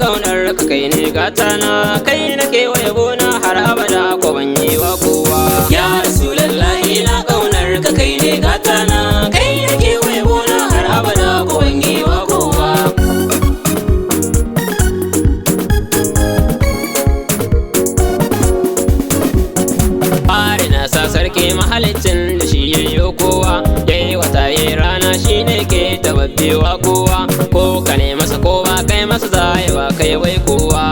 kaunar ka kai ne gata na, kai nake wa yabo na har abada ko ban yi wa kowa. Ya Rasulullahi ina kaunar ka kai ne gata na, kai nake wa yabo na har abada ko ban yi wa kowa. Fari na sa sarki mahalicin da shi yayyo kowa, yayi wata yayi rana shine ke tababbewa kowa, ko ka ne masa ko ba kai masa zayewa kai wai kowa.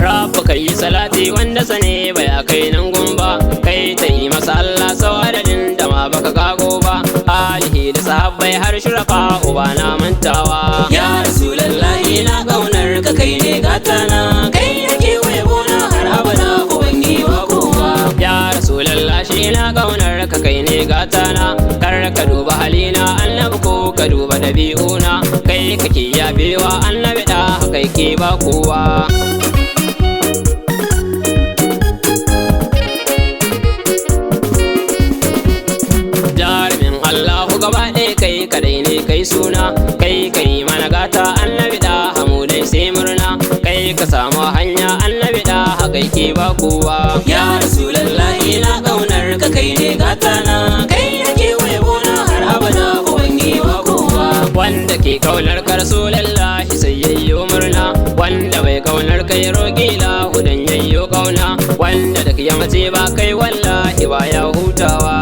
Rabba kai salati wanda sane bai kai nan gumba, kai ta yi masa Allah sau adadin da ma baka kago ba, alihi da sahabbai har shurafa uba na mantawa. Ya Rasulullahi na kaunar ka kai ne gata na, kai nake wa yabo na har abada ko ban yi wa kowa. Ya Rasulullahi na kaunar ka kai ne gata na, kar ka duba halina annabi ko ka duba dabi'una, kai kake yabewa annabi da kai ke ba kowa. Jarumin Allahu gaba ɗaya kai kadai ne kai suna, kai kai mana gata annabi da hamu dai sai murna, kai ka samu hanya annabi da kai ke ba kowa. Ya Rasulullahi na kaunar ka kai ne gata na, kai nake wa yabo na har abada ko ban yi wa kowa. Wanda ke kaunar ka Rasulullahi sai yayyo murna, wanda bai kaunar kai roƙi lahu dan yayyo kauna, wanda da kiyamace ba kai wallahi ba ya hutawa.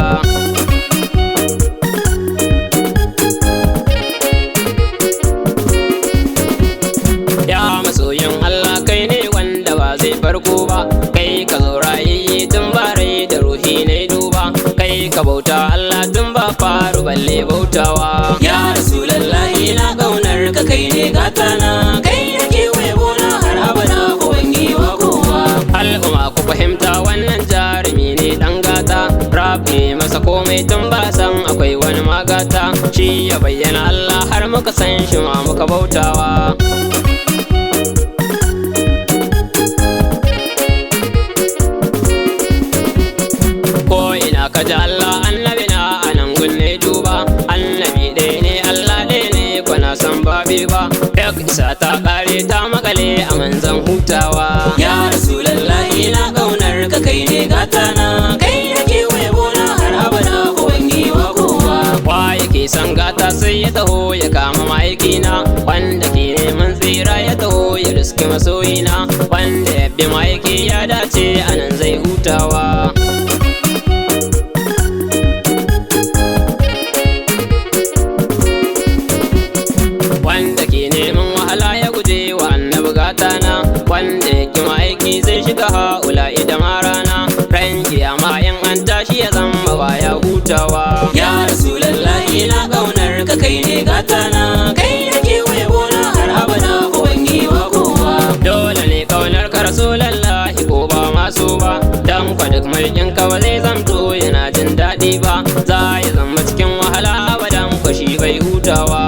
Masoyin Allah kai ne wanda ba zai farko ba, kai ka zo rayayye tun ba rai da ruhi ne duba, kai ka bauta Allah tun ba faru balle bautawa. Ya Rasulullahi na kaunar ka kai ne gata na, kai nake wa yabo na har abada ko ban yi wa kowa. Al'umma ku fahimta wannan jarumi ne dan gata, rap ne masa komai tun ba san akwai wani magata, shi ya bayyana Allah har muka san shi ma muka bautawa. Ka ji Allah annabi na anan gunne duba, annabi ɗaya ne Allah ɗaya ne kwana san babi ba, duk isa ta ƙare ta makale a manzan hutawa. Ya Rasulullahi na kaunar ka kai ne gata na, kai nake wa yabo na har abada ko ban yi wa kowa. Wa yake san gata sai ya taho ya kama ma'aikina, wanda ke neman tsira ya taho ya riske masoyina, wanda ya bi ma'aiki ya dace anan zai hutawa. Wanda ke neman wahala ya guje wa annabi gata na, wanda ya ki ma'aiki zai shiga ha'ula idan rana, ran kiyama in an tashi ya zama baya hutawa. Ya Rasulullahi na kaunar ka kai ne gata na, kai nake wa yabo na har abada ko ban yi wa kowa. Dole ne kaunar ka Rasulullahi ko ba maso ba, dan kwa duk mulkin ka ba zai zamto yana jin daɗi ba, za ya zama cikin wahala abadan ko shi bai hutawa.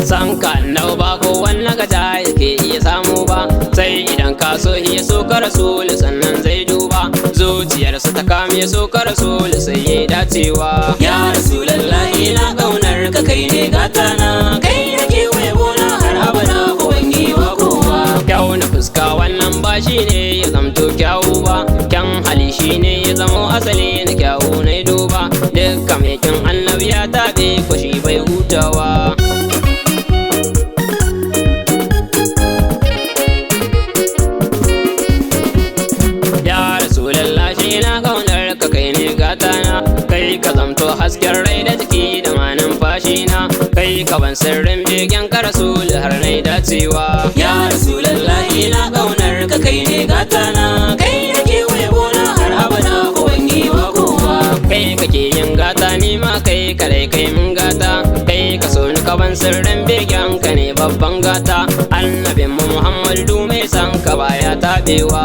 San ka nau ba ko wannan gaja yake iya samu ba, sai idan ka so ya so ka Rasul sannan zai duba, zuciyarsa ta kame so ka Rasul sai ya dacewa. Ya Rasulullahi na kaunar ka kai ne gata na, kai nake wa yabo na har abada ko ban yi wa kowa. Kyau na fuska wannan ba shi ne ya zamto kyawu ba, kyan hali shi ne ya zamo asali na kyawu na duba, dukkan mai kyan annabi ya taɓe ko shi bai hutawa. Ka zamto hasken rai da jiki da ma numfashi na, kai ka ban sirrin begen ka Rasul har nai dacewa. Ya Rasulullahi na kaunar ka kai ne gata na, kai nake wa yabo na har abada ko ban yi wa kowa. Kai kake yin gata ni sirrin begen ka ne babban gata, annabin mu Muhammadu mai san ka baya taɓewa.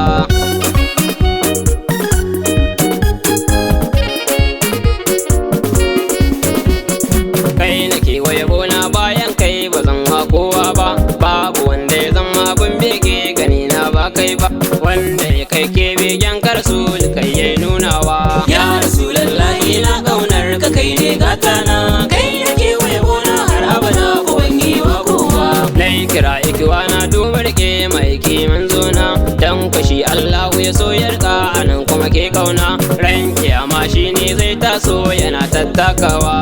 Kai nake waye gona bayan kai ba zan wa kowa ba, babu wanda ya zama abin bege gani na ba kai ba, wanda ya kai ke begen ka Rasul kai ya nunawa. Ya Rasulullahi na kaunar ka kai ne gata na, kai nake waye gona har abada ko ban yi wa kowa. Nai kira ikiwana duba rike mai kiman zona, dan kashi Allahu ya soyar ka anan kuma ke kauna, ran kiyama shine zai taso yana tattakawa.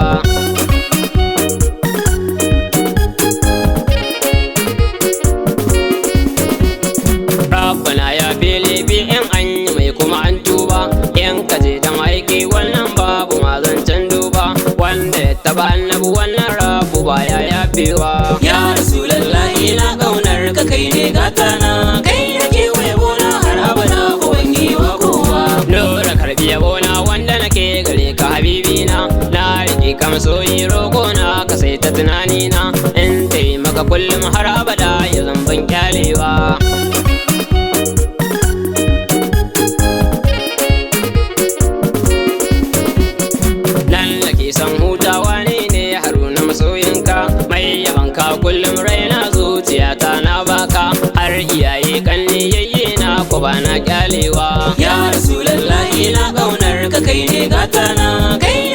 Rabbana ya fili bi in an yi mai kuma an tuba, in ka je da maiki wannan babu mazancan duba, wanda ya taba annabu wannan rabu baya yafewa. Ya Rasulullahi na kaunar ka kai ne gata na, kai nake waye gona har abada ko ban yi wa kowa. Nura karbi yabona wanda nake gare ka habibina, na riƙe ka masoyi roƙona ka sai ta tunanina, in taimaka kullum har abada ya zamban kyalewa. San hutawa ne Haruna masoyinka, mai yabanka kullum raina zuciyata na baka, har iyaye kanni yayye na ko bana kyalewa. Ya Rasulullahi na kaunar ka kai ne gata na, kai